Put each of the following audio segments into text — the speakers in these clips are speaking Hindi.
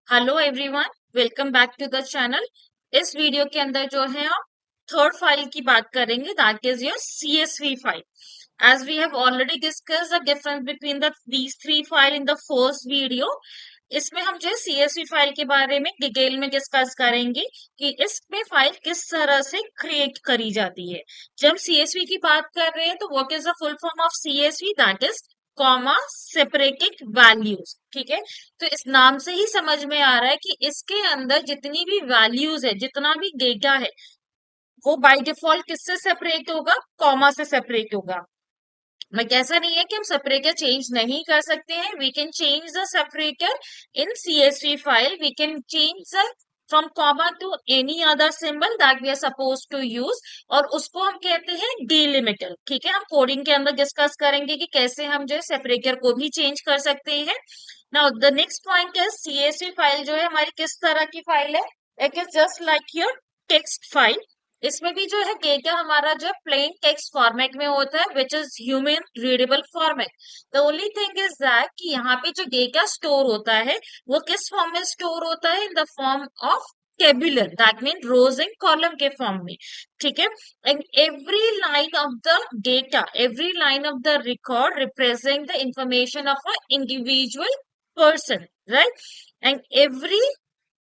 Hello everyone, welcome back to the channel. इस वीडियो के अंदर जो है हम थर्ड फाइल की बात करेंगे, that is your CSV file. As we have already discuss the difference between the these three file in the first video. इसमें हम जो है CSV फाइल के बारे में डिटेल में डिस्कस करेंगे कि इसमें फाइल किस तरह से क्रिएट करी जाती है। जब हम CSV की बात कर रहे हैं तो what is the full form of CSV, that is comma separated values. ठीक है, तो इस नाम से ही समझ में आ रहा है कि इसके अंदर जितनी भी वैल्यूज है, जितना भी डेटा है, वो बाय डिफॉल्ट किससे सेपरेट होगा? कॉमा से सेपरेट होगा। लाइक ऐसा नहीं है कि हम सेपरेटर चेंज नहीं कर सकते हैं। We can change the separator in CSV file. We can change the from comma to any other symbol that we are suppose to use, और उसको हम कहते हैं डिलिमिटर। ठीक है, हम कोडिंग के अंदर डिस्कस करेंगे कि कैसे हम जो है सेपरेटर को भी चेंज कर सकते हैं। Now the next point is CSV file जो है हमारी किस तरह की फाइल है? It is just like your text file. इसमें भी जो है डेटा हमारा जो प्लेन टेक्स्ट फॉर्मेट में होता है, which is human readable format. The only thing is that कि यहाँ पे जो डेटा स्टोर होता है वो किस फॉर्म में स्टोर होता है? In the form of tabular, that mean rows and column के फॉर्म में। ठीक है, and every line of the data, every line of the record represent the information of a individual person, right? And every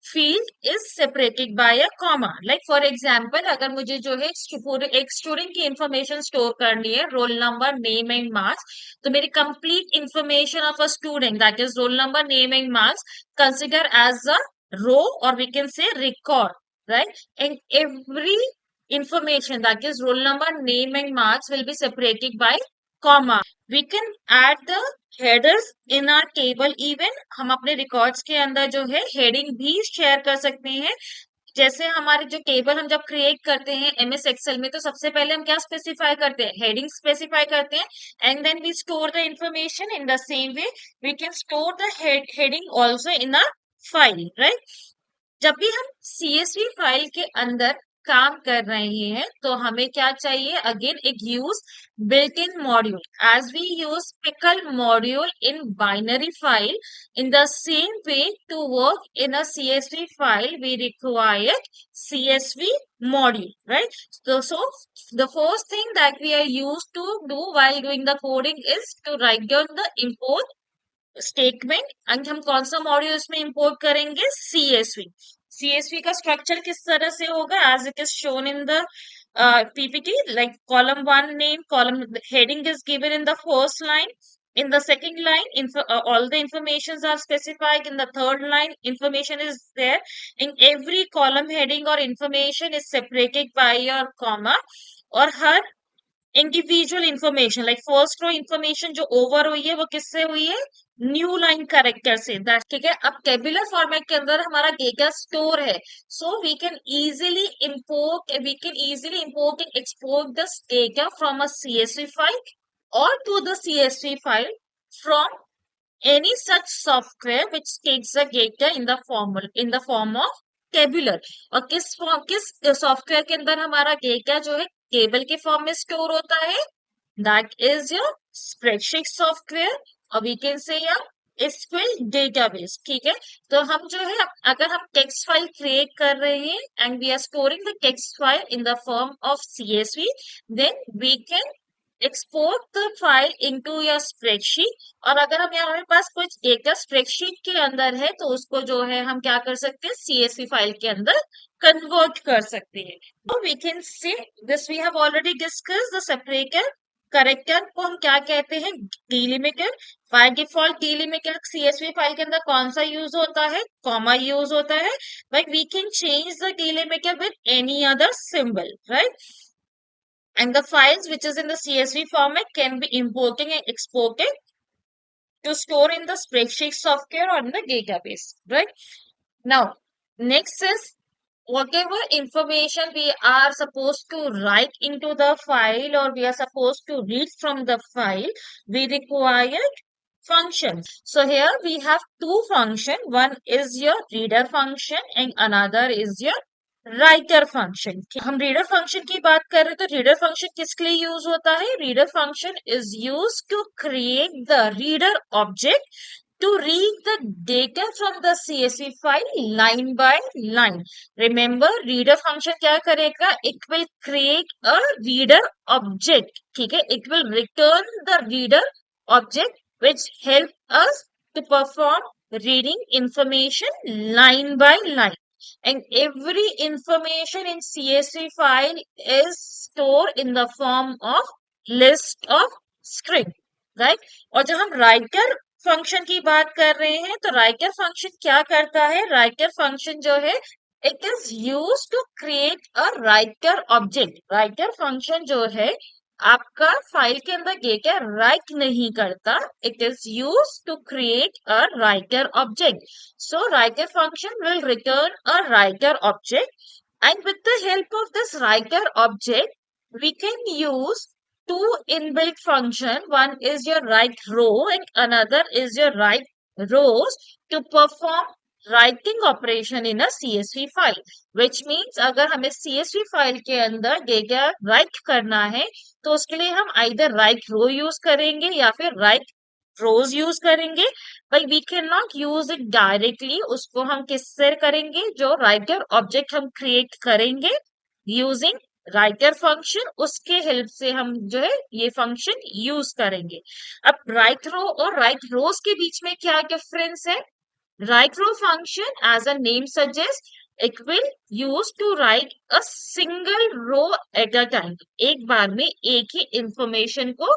field is separated by a comma. Like for example, अगर मुझे जो है एक स्टूडेंट की इंफॉर्मेशन स्टोर करनी है, roll number, name and marks, तो मेरी complete information of a student, that is roll number, name and marks, consider as a row, और we can say record, right? And every information, that is roll number, name and marks, will be separated by comma. We can add the headers in our table even। हम अपने रिकॉर्ड्स के अंदर जो है हेडिंग भी शेयर कर सकते हैं। जैसे हमारे जो टेबल हम जब क्रिएट करते हैं MS एक्सेल में, तो सबसे पहले हम क्या स्पेसिफाई करते हैं? हेडिंग स्पेसिफाई करते हैं, and then we store the information in the same way we can store the heading also in a file, right? जब भी हम CSV फाइल के अंदर काम कर रहे हैं तो हमें क्या चाहिए? अगेन एक use built in module. As we use pickle module in binary file, in the same way, to work in a CSV file we require CSV module, right? So the first thing that we are used to do while doing the coding is to write down the import statement, and हम कौन सा मॉड्यूल इसमें इंपोर्ट करेंगे? CSV का स्ट्रक्चर किस तरह से होगा? As it is shown in the PPT, like column 1 name, column heading is given in the first line. In the second line, all the informations are specified. In the third line, information is there. In every column, heading or information is separated by your comma, और हर individual information, like first row information जो ओवर हुई है वो किससे हुई है? न्यू लाइन करेक्टर से। ठीक है, अब टेबुलर फॉर्मेट के अंदर हमारा डेटा स्टोर है, so we can easily import and export this data from a CSV file और टू द CSV फाइल फ्रॉम any such software which takes the data in the form of tabular। और किस सॉफ्टवेयर के अंदर हमारा डेटा जो है टेबल के फॉर्म में स्टोर होता है? That is your spreadsheet software, और we can say your SQL database. ठीक है, तो हम जो है अगर हम टेक्स्ट फाइल क्रिएट कर रहे हैं and we are storing the text file in the form of CSV, then we can export the file into your spreadsheet. और अगर हम हमारे पास कुछ डेटा स्प्रेडशीट के अंदर है तो उसको जो है हम क्या कर सकते हैं? CSV फाइल के अंदर कन्वर्ट कर सकते हैं। तो we can see this, we have already discuss the separator. Character को हम क्या कहते हैं? Delimiter. By default delimiter CSV file के अंदर कौन सा यूज होता है? कॉमा यूज होता है, but we can change the delimiter with any other symbol, right? And the files which is in the CSV format can be imported and exported to store in the spreadsheet software or in the database, right? Now, next is whatever information we are supposed to write into the file or we are supposed to read from the file, we require functions. So here we have two functions. One is your reader function and another is your writer function. हम रीडर फंक्शन की बात कर रहे हैं तो रीडर फंक्शन किसके लिए यूज होता है? Reader function is use to create the reader object to read the data from the CSV file line by line. Remember, reader function क्या करेगा? It will create a reader object. ठीक है? It will return the reader object which help us to perform reading information line by line. And every information in CSV file is stored in the form of list of string, right? और जब हम writer फंक्शन की बात कर रहे हैं तो राइटर फंक्शन क्या करता है? राइटर फंक्शन जो है it is use to create a writer object. Writer function जो है आपका फाइल के अंदर डेटा राइट नहीं करता. It is use to create a writer object. So writer function will return a writer object, and with the help of this writer object we can use two inbuilt function. One is your right row and another is your right rows to perform writing operation in a CSV file. Which means अगर हमें CSV file के अंदर डेटा write करना है तो उसके लिए हम either right row use करेंगे या फिर right rows यूज करेंगे. but we cannot use it directly. उसको हम किससे करेंगे? जो राइटर ऑब्जेक्ट हम क्रिएट करेंगे यूजिंग राइटर फंक्शन, उसके हेल्प से हम जो है ये फंक्शन यूज करेंगे. अब राइट रो और राइट रोज के बीच में क्या डिफरेंस है? Write row function as a name suggest it will use to write a single row at a time. एक बार में एक ही इंफॉर्मेशन को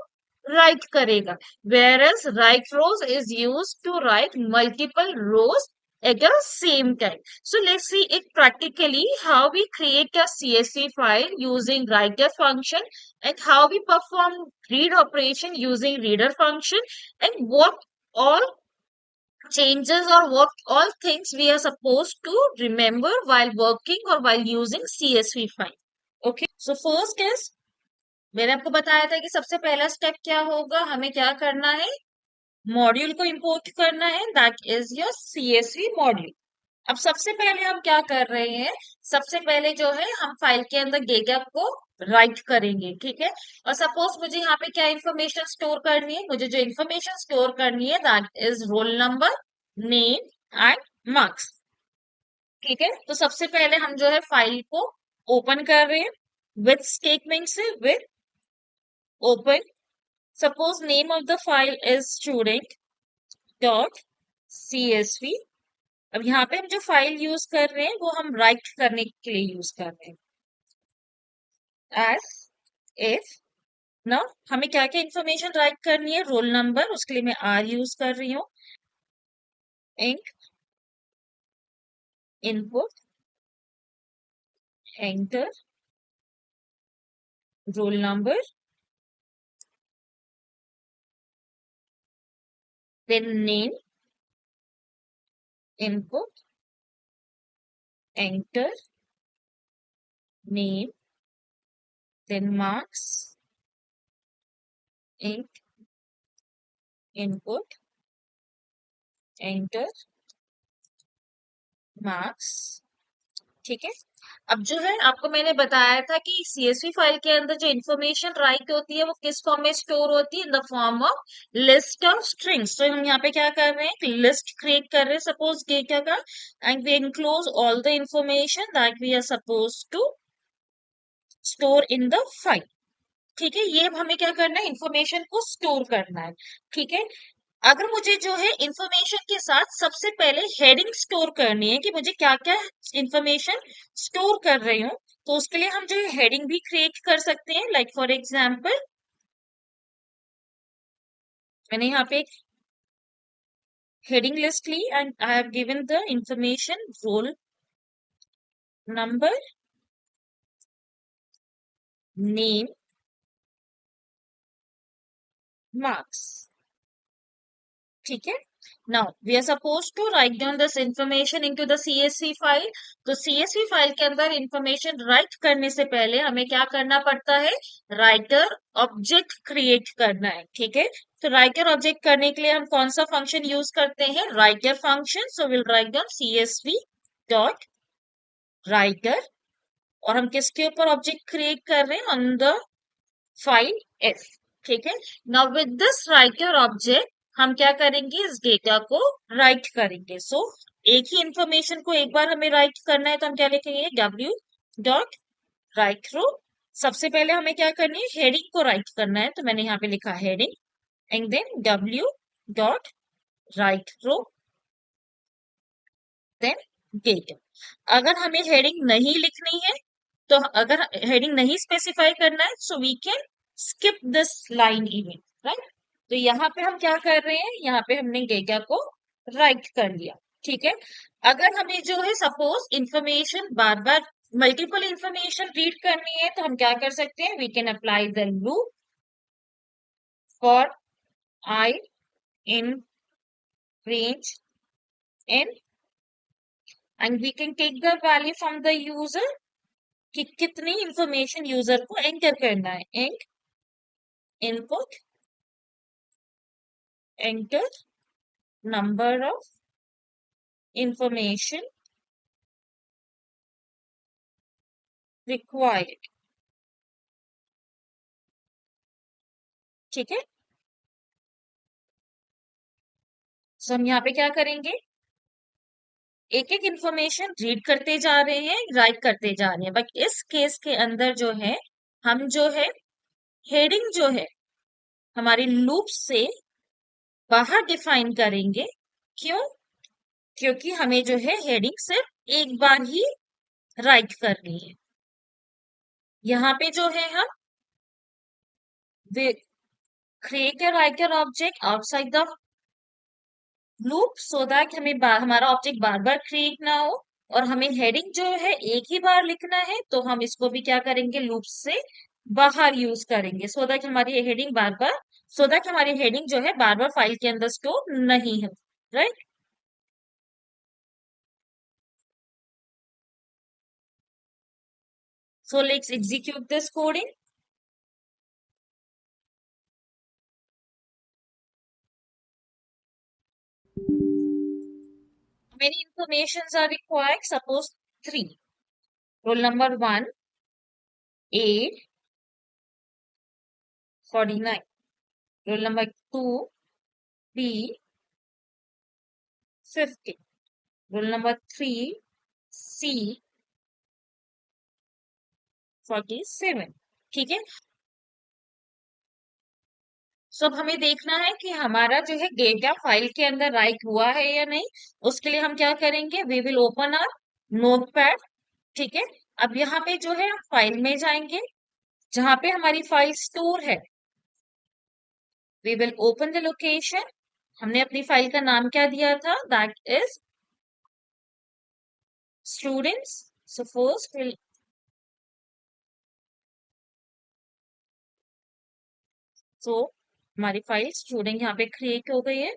राइट करेगा. whereas right rows is used to write multiple rows at the same time. So let's see it practically how we create a CSV file using writer function and how we perform read operation using reader function, and what all changes or what all things we are supposed to remember while working or while using CSV file. Okay, so first is मैंने आपको बताया था कि सबसे पहला स्टेप क्या होगा? हमें क्या करना है? मॉड्यूल को इंपोर्ट करना है. That is your CSV module. अब सबसे पहले हम क्या कर रहे हैं? सबसे पहले जो है हम फाइल के अंदर डेटा को राइट करेंगे. ठीक है? और सपोज मुझे यहाँ पे क्या इंफॉर्मेशन स्टोर करनी है? मुझे जो इंफॉर्मेशन स्टोर करनी है that is roll number, name and marks. ठीक है? तो सबसे पहले हम जो है फाइल को ओपन कर रहे हैं विथ स्टेटमेंट से. With open, suppose name of the file is student.csv. अब यहाँ पे हम जो फाइल यूज कर रहे हैं वो हम राइट करने के लिए यूज कर रहे हैं. एज इफ ना हमें क्या क्या इंफॉर्मेशन राइट करनी है? रोल नंबर, उसके लिए मैं आर यूज कर रही हूँ. Ink, input, enter, roll number, then name, input, enter, name, then marks, ink, input, enter, marks. ठीक है? अब जो है आपको मैंने बताया था कि CSV फाइल के अंदर जो इंफॉर्मेशन राइट होती है वो किस फॉर्म में स्टोर होती है? In the form of list of strings. तो हम यहाँ पे क्या कर रहे हैं? लिस्ट क्रिएट कर रहे हैं सपोज डेटा का, and we enclose all the information that we are suppose to store in the file. ठीक है? ये हमें क्या करना है? इंफॉर्मेशन को स्टोर करना है. ठीक है? अगर मुझे जो है इंफॉर्मेशन के साथ सबसे पहले हेडिंग स्टोर करनी है कि मुझे क्या क्या इंफॉर्मेशन स्टोर कर रही हूँ, तो उसके लिए हम जो है हेडिंग भी क्रिएट कर सकते हैं. लाइक फॉर एग्जाम्पल मैंने यहाँ पे एक हेडिंग लिस्ट ली and I have given the information roll number, name, marks. ठीक है? Now we are supposed to write down this information into the CSV file. तो CSV फाइल के अंदर इंफॉर्मेशन राइट करने से पहले हमें क्या करना पड़ता है? राइटर ऑब्जेक्ट क्रिएट करना है. ठीक है? तो राइटर ऑब्जेक्ट करने के लिए हम कौन सा फंक्शन यूज करते हैं? Writer function. So will write down CSV dot writer, और हम किसके ऊपर ऑब्जेक्ट क्रिएट कर रहे हैं? On the file F. ठीक है? Now with this writer object हम क्या करेंगे, इस डेटा को राइट करेंगे। सो एक ही इंफॉर्मेशन को एक बार हमें राइट करना है तो हम क्या लिखेंगे, डब्ल्यू डॉट राइट रो। सबसे पहले हमें क्या करनी है, हेडिंग को राइट करना है, तो मैंने यहाँ पे लिखा heading and then W dot write row then date. अगर हमें हेडिंग नहीं लिखनी है, तो अगर हेडिंग नहीं स्पेसिफाई करना है, so we can skip this line even, right. तो यहाँ पे हम क्या कर रहे हैं, यहाँ पे हमने डेटा को राइट कर लिया, ठीक है। अगर हमें जो है सपोज इंफॉर्मेशन बार बार मल्टीपल इंफॉर्मेशन रीड करनी है, तो हम क्या कर सकते हैं, we can apply the loop for I in range n and we can take the value from the user कि कितनी इंफॉर्मेशन यूजर को एंटर करना है, and input enter number of information required, ठीक है। सो हम यहाँ पे क्या करेंगे, एक एक इंफॉर्मेशन रीड करते जा रहे हैं, राइट करते जा रहे हैं, बट इस केस के अंदर जो है, हम जो है हेडिंग जो है हमारी लूप से बाहर डिफाइन करेंगे। क्यों, क्योंकि हमें जो है हेडिंग सिर्फ एक बार ही राइट करनी है। यहाँ पे जो है हम create a writer object outside the loop so that हमारा ऑब्जेक्ट बार बार क्रिएट ना हो, और हमें हेडिंग जो है एक ही बार लिखना है, तो हम इसको भी क्या करेंगे, लूप से बाहर यूज करेंगे, सो दैट हमारी heading bar bar, so that हमारी हेडिंग जो है बार बार फाइल के अंदर स्टोर नहीं है, right. So let's execute this coding. Many informations are required. Suppose 3. Roll number 1, A, 49. Roll number 2, B, 50. Roll number 3, C, 47. ठीक है। सो अब हमें देखना है कि हमारा जो है डेटा फाइल के अंदर राइट हुआ है या नहीं। उसके लिए हम क्या करेंगे, we will open our notepad, ठीक है। अब यहाँ पे जो है हम फाइल में जाएंगे, जहां पे हमारी फाइल स्टोर है, we will open the location. हमने अपनी फाइल का नाम क्या दिया था, that is students. So first will, so हमारी फाइल स्टूडेंट यहाँ पे क्रिएट हो गई है,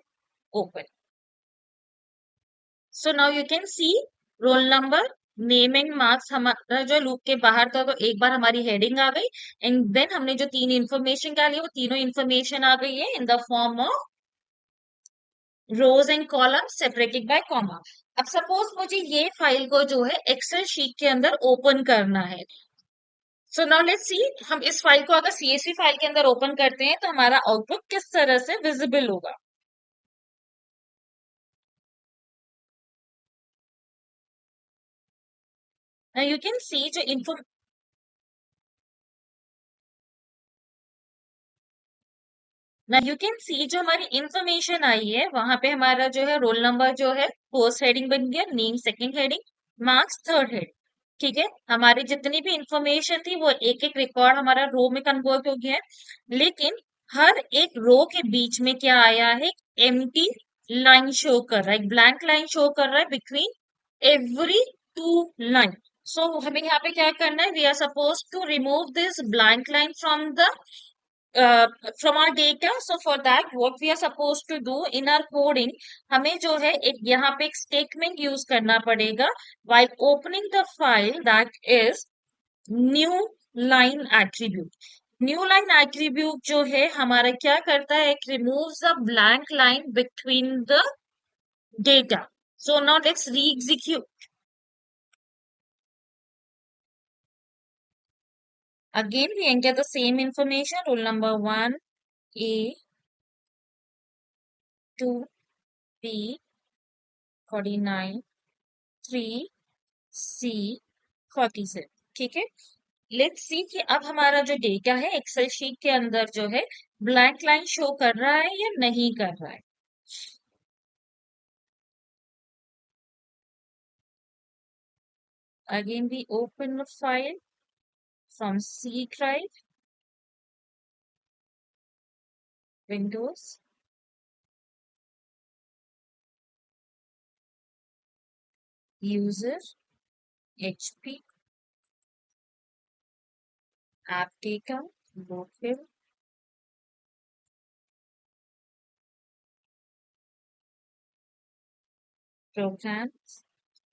open. So now you can see roll number, name and marks हमारा जो लूप के बाहर था, तो एक बार हमारी हेडिंग आ गई, एंड देन हमने जो 3 इंफॉर्मेशन डाली, वो तीनों इंफॉर्मेशन आ गई है in the form of rose and column separated by comma. अब सपोज मुझे ये फाइल को जो है एक्सेल शीट के अंदर ओपन करना है। सो नाउ लेट्स सी, हम इस फाइल को अगर सीएसवी फाइल के अंदर ओपन करते हैं, तो हमारा आउटपुट किस तरह से विजिबल होगा। यू कैन सी जो इन्फो, ना यू कैन सी जो हमारी इंफॉर्मेशन आई है, वहां पे हमारा जो है रोल नंबर जो है फर्स्ट हेडिंग बन गया, name second heading, marks third head, ठीक है। हमारी जितनी भी इंफॉर्मेशन थी वो एक एक रिकॉर्ड हमारा रो में कन्वर्ट हो गया है, लेकिन हर एक रो के बीच में क्या आया है, एम्प्टी लाइन शो कर रहा है, एक ब्लैंक लाइन शो कर रहा है बिटवीन एवरी 2 लाइन। सो हमें यहाँ पे क्या करना है, we are suppose to remove this blank line from the from our data. So for that what we are supposed to do in our coding, हमें जो है एक यहाँ पे एक स्टेटमेंट यूज करना पड़ेगा while opening the file, that is new line attribute। New line attribute जो है हमारा क्या करता है, it removes the blank line between the data। So now let's re-execute again, we enter the same information, roll number 1, A, 2B49 3C47। ठीक है, लेट्स सी कि अब हमारा जो डेटा है एक्सेल शीट के अंदर जो है ब्लैंक लाइन शो कर रहा है या नहीं कर रहा है। Again, we open a file from C drive, Windows, User, HP, App Data, Local, Programs,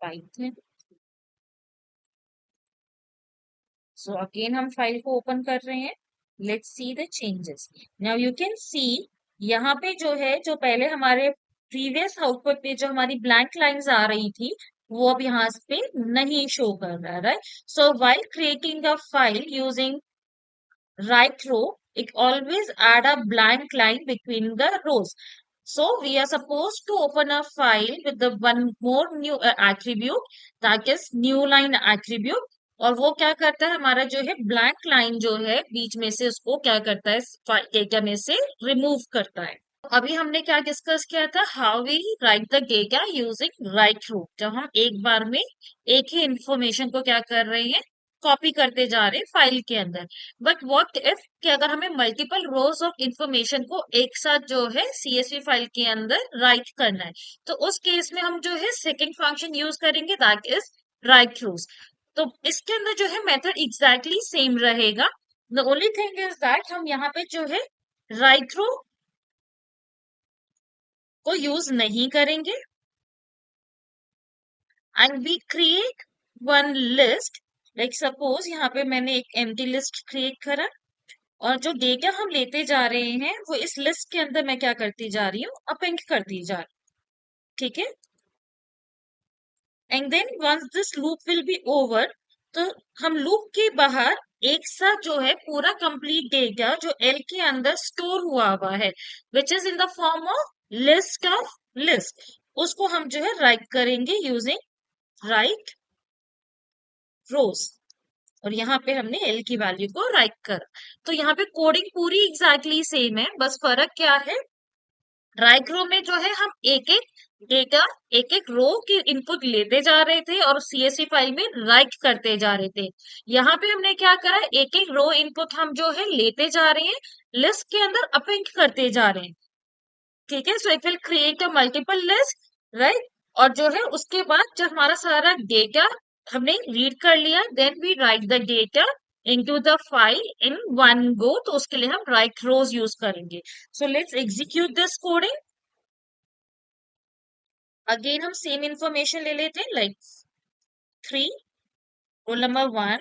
Python। So again हम फाइल को ओपन कर रहे हैं। Let's see the changes. Now you can सी यहाँ पे जो है, जो पहले हमारे प्रीवियस आउटपुट पे जो हमारी ब्लैंक लाइंस आ रही थी वो अब यहाँ पे नहीं शो कर रहा है, right. So while creating a file using right row, it always add a blank line between the rows. So we are supposed to open a file with the one more new attribute, that is new line attribute। और वो क्या करता है, हमारा जो है ब्लैंक लाइन जो है बीच में से उसको क्या करता है, डेटा में से रिमूव करता है। अभी हमने क्या डिस्कस किया था, how we write the data using write row. जब हम एक बार में एक ही इंफॉर्मेशन को क्या कर रहे हैं, कॉपी करते जा रहे हैं फाइल के अंदर। बट व्हाट इफ कि अगर हमें मल्टीपल रोज ऑफ इंफॉर्मेशन को एक साथ जो है सीएसवी फाइल के अंदर राइट करना है, तो उस केस में हम जो है सेकंड फंक्शन यूज करेंगे, दैट इज राइट रूज। तो इसके अंदर जो है मेथड एग्जैक्टली सेम रहेगा। The only thing is that हम यहाँ पे जो है राइट रू को यूज नहीं करेंगे, and we create one list. Like suppose यहाँ पे मैंने एक एम्प्टी लिस्ट क्रिएट करा, और जो डेटा हम लेते जा रहे हैं वो इस लिस्ट के अंदर मैं क्या करती जा रही हूँ, अपेंड करती जा रही हूँ। ठीक है, and then once this loop will be over, तो हम लूप के बाहर एक साथ जो है पूरा कंप्लीट डेटा जो एल के अंदर स्टोर हुआ है, which is in the form of list of list, उसको हम जो है राइट करेंगे यूजिंग राइट रोज। और यहाँ पे हमने एल की वैल्यू को राइट करा। तो यहाँ पे कोडिंग पूरी एग्जैक्टली सेम है, बस फर्क क्या है, राइट रो में जो है हम एक एक डेटा, एक एक रो की इनपुट लेते जा रहे थे और सीएसवी फाइल में राइट करते जा रहे थे। यहाँ पे हमने क्या करा, एक एक रो इनपुट हम जो है लेते जा रहे हैं, लिस्ट के अंदर अपेंड करते जा रहे हैं। ठीक है, so it will create a multiple list, right. और जो है उसके बाद जब हमारा सारा डेटा हमने रीड कर लिया, then we write the data into the file in one go, तो उसके लिए हम राइट रोज यूज करेंगे। So let's execute this coding. Again हम सेम इंफॉर्मेशन ले लेते हैं, like 3, roll number 1,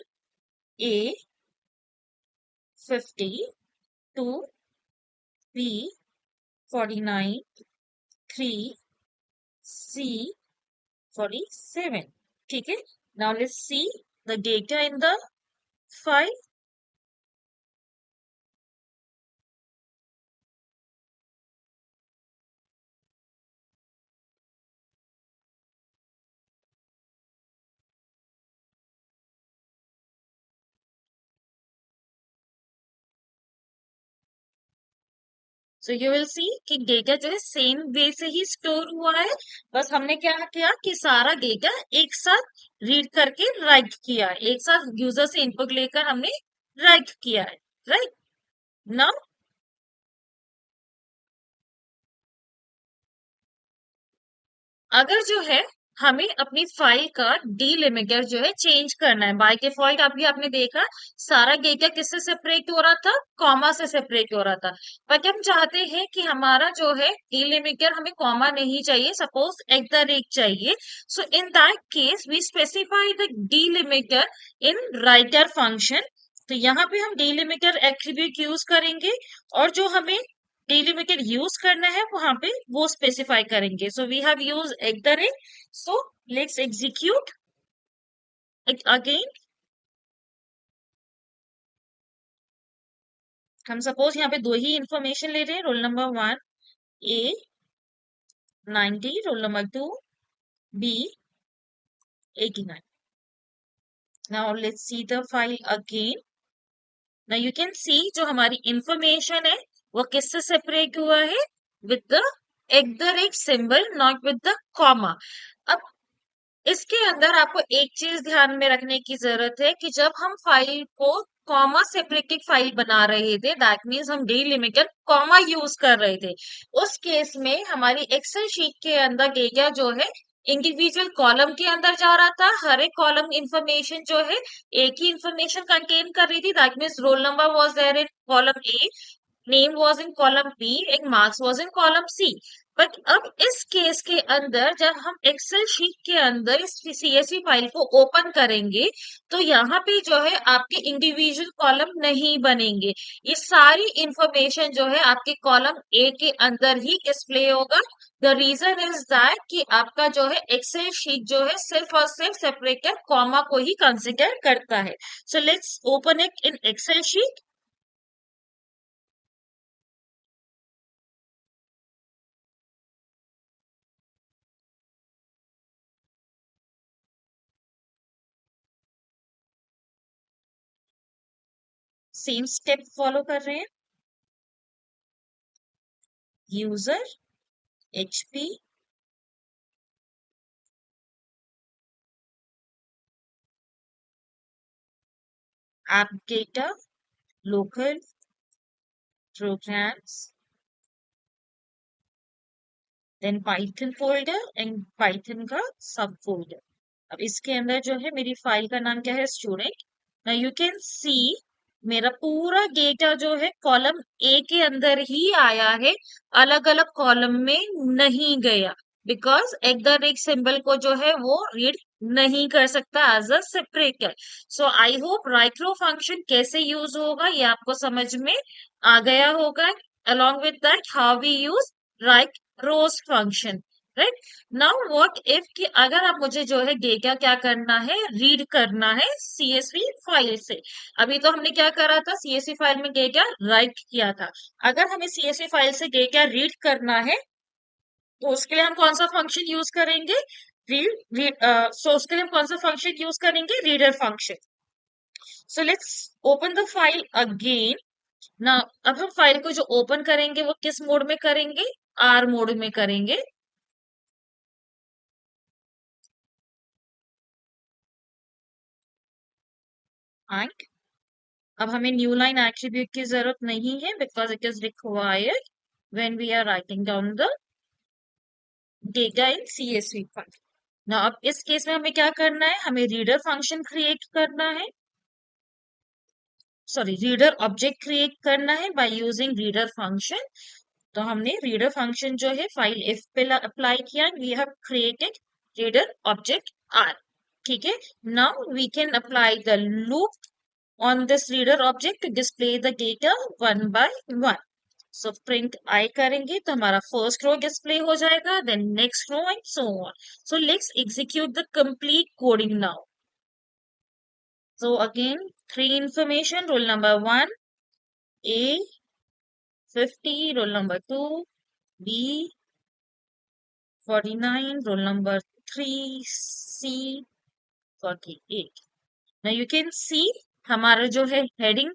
A 50, 2 B 49, 3 C 47। ठीक है, now let's see the data in the file। So you will see कि डेटा जो है सेम वे से ही स्टोर हुआ है, बस हमने क्या किया कि सारा डेटा एक साथ रीड करके राइट किया है, एक साथ यूजर से इनपुट लेकर हमने राइट किया है, राइट। नाउ अगर जो है हमें अपनी फाइल का डीलिमिटर जो है चेंज करना है, बाय डिफॉल्ट अभी आपने देखा सारा डेटा किससे सेपरेट हो रहा था, कॉमा से सेपरेट हो रहा था। बट हम चाहते हैं कि हमारा जो है डीलिमिटर हमें कॉमा नहीं चाहिए, सपोज एट द रेट चाहिए। So in that case we specify the delimiter in writer function. तो यहाँ पे हम डीलिमिटर एट्रीब्यूट यूज करेंगे, और जो हमें डिलिमिटेड यूज करना है वहां पे वो स्पेसिफाई करेंगे। So we have use at the rate. So let's execute it again. हम सपोज यहाँ पे दो ही इंफॉर्मेशन ले रहे हैं, roll number 1, A 90, roll number 2, B 89. Now let's see the file again. Now you can see जो हमारी information है वो किससे separate हुआ है? With the at the rate symbol, not with the comma. अब इसके अंदर आपको एक चीज ध्यान में रखने की जरूरत है कि जब हम फाइल को कॉमा सेपरेटेड फाइल बना रहे थे, दैट मीन्स हम डिलिमिटर कॉमा यूज कर रहे थे, उस केस में हमारी एक्सेल शीट के अंदर डेटा जो है इंडिविजुअल कॉलम के अंदर जा रहा था। हर एक कॉलम इंफॉर्मेशन जो है एक ही इंफॉर्मेशन कंटेन कर रही थी, that means roll number was there in column A, name was in column B and marks was in column C. But अब इस केस के अंदर जब हम एक्सेल शीट के अंदर इस सीएसवी फाइल को ओपन करेंगे तो यहाँ पे जो है आपके इंडिविजुअल कॉलम नहीं बनेंगे, ये सारी इंफॉर्मेशन जो है आपके कॉलम ए के अंदर ही डिस्प्ले होगा। द रीजन इज दैट कि आपका जो है एक्सेल शीट जो है सिर्फ और सिर्फ सेपरेटर कॉमा को ही कंसिडर करता है। So let's open it in Excel sheet. Same step follow कर रहे हैं। User HP app data local programs then Python folder and Python का सब फोल्डर। अब इसके अंदर जो है मेरी फाइल का नाम क्या है? स्टूडेंट। नाउ यू कैन सी मेरा पूरा डेटा जो है कॉलम ए के अंदर ही आया है, अलग अलग कॉलम में नहीं गया, because at the rate symbol को जो है वो रीड नहीं कर सकता as a separator. So I hope write row function कैसे यूज होगा ये आपको समझ में आ गया होगा। along with that how we use right rows function, right? Now what if कि अगर आप मुझे जो है डेटा क्या करना है, रीड करना है सीएसवी फाइल से। अभी तो हमने क्या करा था, सीएसवी फाइल में डेटा राइट किया था। अगर हमें सीएसवी फाइल से डेटा रीड करना है तो उसके लिए हम कौन सा फंक्शन यूज करेंगे? सो उसके लिए हम कौन सा फंक्शन यूज करेंगे? Reader function. So let's open the file again ना। अब हम फाइल को जो ओपन करेंगे वो किस मोड में करेंगे? आर मोड में करेंगे। एंड अब हमें न्यू लाइन एट्रीब्यूट की जरूरत नहीं है because it is required when we are writing down the data in CSV file. ना अब इस केस में हमें क्या करना है? हमें रीडर फंक्शन क्रिएट करना है, सॉरी रीडर ऑब्जेक्ट क्रिएट करना है बाय यूजिंग रीडर फंक्शन। तो हमने रीडर फंक्शन जो है फाइल इफ पे अप्लाई किया, we have created reader object R. ठीक है, now we can apply the loop on this reader object to display the data one by one. So print I करेंगे तो हमारा first row display हो जाएगा, then next row and so on. So let's execute the complete coding now. So again, three information: roll number 1, A 50, roll number 2, B 49, roll number 3, C 48. Now you can see हमारा जो है हेडिंग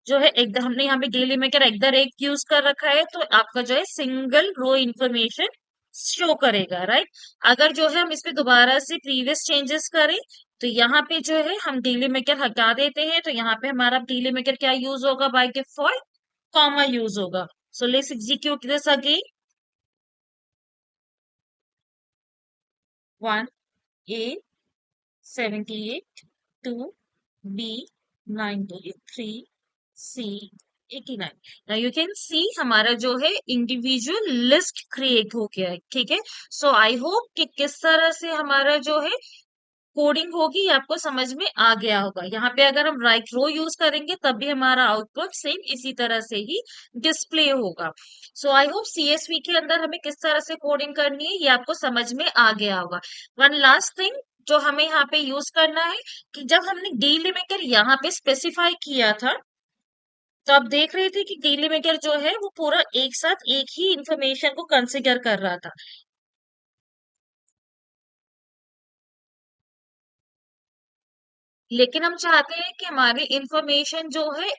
जो है एकदम हमने यहाँ पे डेली मेकर एक द रेट यूज कर रखा है, तो आपका जो है सिंगल रो इंफॉर्मेशन शो करेगा, राइट? अगर जो है हम इस पे दोबारा से प्रीवियस चेंजेस करें तो यहाँ पे जो है हम डेली मेकर हटा देते हैं, तो यहाँ पे हमारा डेली मेकर क्या यूज होगा? बाय डिफॉल्ट कॉमा यूज होगा। सो let's execute this again. 1 A 78, 2 B 90, 3 C 89। now you can see हमारा जो है इंडिविजुअल लिस्ट क्रिएट हो गया है। ठीक है, सो आई होप कि किस तरह से हमारा जो है कोडिंग होगी ये आपको समझ में आ गया होगा। यहाँ पे अगर हम राइट रो यूज करेंगे तब भी हमारा आउटपुट सेम इसी तरह से ही डिस्प्ले होगा। सो आई होप सीएसवी के अंदर हमें किस तरह से कोडिंग करनी है ये आपको समझ में आ गया होगा। वन लास्ट थिंग जो हमें यहाँ पे यूज करना है कि जब हमने डीलिमिटर यहाँ पे स्पेसिफाई किया था तो आप देख रहे थे कि डीलिमिटर जो है वो पूरा एक साथ एक ही इंफॉर्मेशन को कंसिडर कर रहा था। लेकिन हम चाहते हैं कि हमारी इंफॉर्मेशन जो है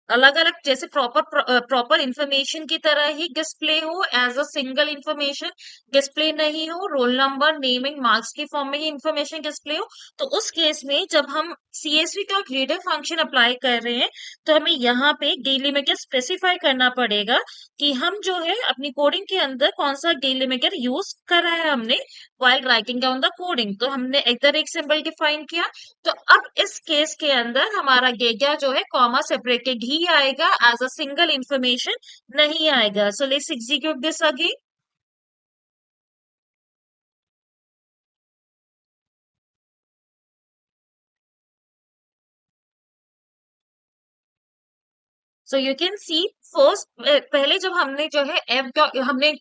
अलग अलग, जैसे प्रॉपर इंफॉर्मेशन की तरह ही डिस्प्ले हो, as a single information display नहीं हो, roll number name and marks की फॉर्म में ही इंफॉर्मेशन डिस्प्ले हो। तो उस केस में जब हम सीएसवी का रीडर फंक्शन अप्लाई कर रहे हैं, तो हमें यहाँ पे डिलिमिटर स्पेसिफाई करना पड़ेगा कि हम जो है अपनी कोडिंग के अंदर कौन सा डिलिमिटर यूज करा है हमने while writing down the coding. तो हमने एक सिंबल डिफाइन किया, तो अब इस केस के अंदर हमारा गेगा जो है कॉमा सेपरेटेड ही आएगा, एज अ सिंगल इंफॉर्मेशन नहीं आएगा। सो let's execute this again. So you can C first, पहले जब हमने जो है हमने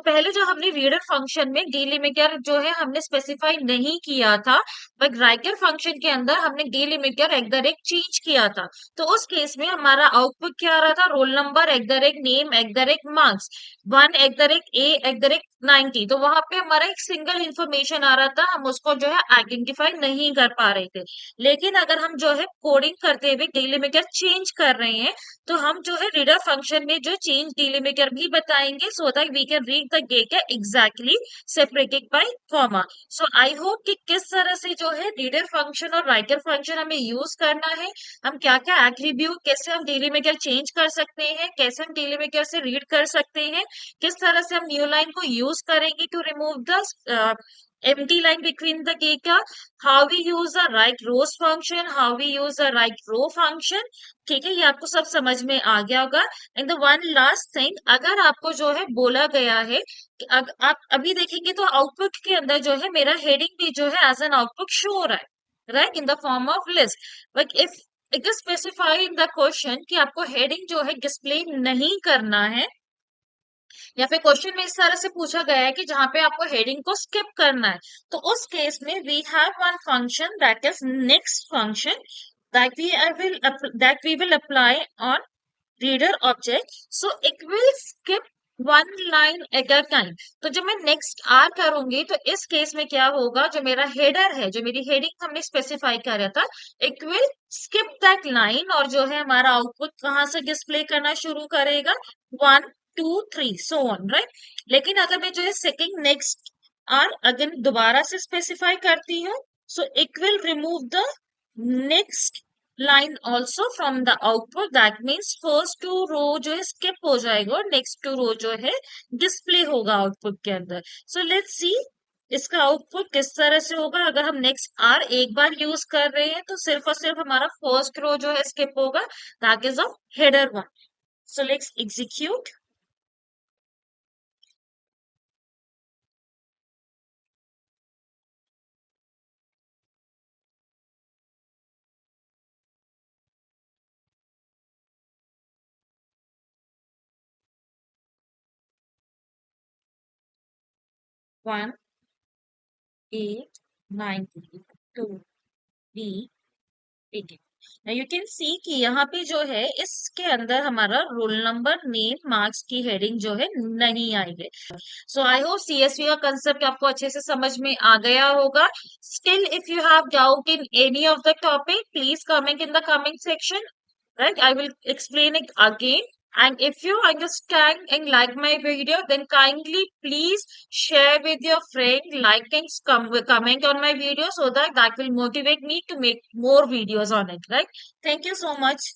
पहले जो हमने रीडर फंक्शन में डिलिमिटर जो है हमने स्पेसिफाई नहीं किया था, बट राइटर फंक्शन के अंदर हमने delimiter eight the rate change किया था। तो उस केस में हमारा आउटपुट क्या आ रहा था, roll number eight the rate name at the rate marks 1 @ A @ 90। तो वहां पे हमारा एक सिंगल इंफॉर्मेशन आ रहा था, हम उसको जो है आइडेंटिफाई नहीं कर पा रहे थे। लेकिन अगर हम जो है कोडिंग करते हुए डिलिमिटर चेंज कर रहे हैं, तो हम जो है रीडर फंक्शन में जो चेंज डिलिमिटर भी बताएंगे, so that we can read the data exactly separated by comma. So I hope कि किस तरह से जो है रीडर फंक्शन और राइटर फंक्शन हमें यूज करना है, हम क्या क्या एट्रीब्यूट, कैसे हम डिलिमिटर चेंज कर सकते हैं, कैसे हम डिलिमिटर से रीड कर सकते हैं, किस तरह से हम न्यू लाइन को यूज करेंगे to remove the empty line between the data, how we use the right rows function, how we use the right row function। ठीक है, ये आपको सब समझ में आ गया होगा। And the one last thing, अगर आपको जो है बोला गया है कि आप अभी देखेंगे तो आउटपुट के अंदर जो है मेरा हेडिंग भी जो है एज एन आउटपुट शो हो रहा है, right, in the form of list. But if it is specified in the question कि आपको हेडिंग जो है डिस्प्ले नहीं करना है, या फिर क्वेश्चन में इस तरह से पूछा गया है कि जहां पे आपको हेडिंग को स्किप करना है, तो उस केस में we have one function that is next function, that we will apply on reader object, so it will skip one line at a time. तो जब मैं नेक्स्ट आर करूंगी, तो इस केस में क्या होगा, जो मेरा हेडर है, जो मेरी हेडिंग हमने स्पेसिफाई करा था, it will skip that line, और जो है हमारा आउटपुट कहाँ से डिस्प्ले करना शुरू करेगा, 1 2 3 सो ऑन, राइट। लेकिन अगर मैं जो है सेकंड नेक्स्ट आर अगेन दोबारा से स्पेसिफाई करती हूँ, so it will remove the next line also from the output, that means first two रो जो है skip हो जाएगा और next two रो जो है डिस्प्ले होगा आउटपुट के अंदर। सो लेट्स सी इसका आउटपुट किस तरह से होगा। अगर हम नेक्स्ट आर एक बार यूज कर रहे हैं, तो सिर्फ और सिर्फ हमारा फर्स्ट रो जो है स्किप होगा, that is of header one. So let's execute. 1 8 9 2 B 18। Now you can see कि यहाँ पे जो है इसके अंदर हमारा रोल नंबर नेम मार्क्स की हेडिंग जो है नहीं आई है। सो आई होप सीएसवी का कंसेप्ट आपको अच्छे से समझ में आ गया होगा। Still if you have doubt in any of the topic, please comment in the comment section, right? I will explain it again. And if you understand and like my video, then kindly please share with your friend, like and comment on my video, so that will motivate me to make more videos on it, right? Thank you so much.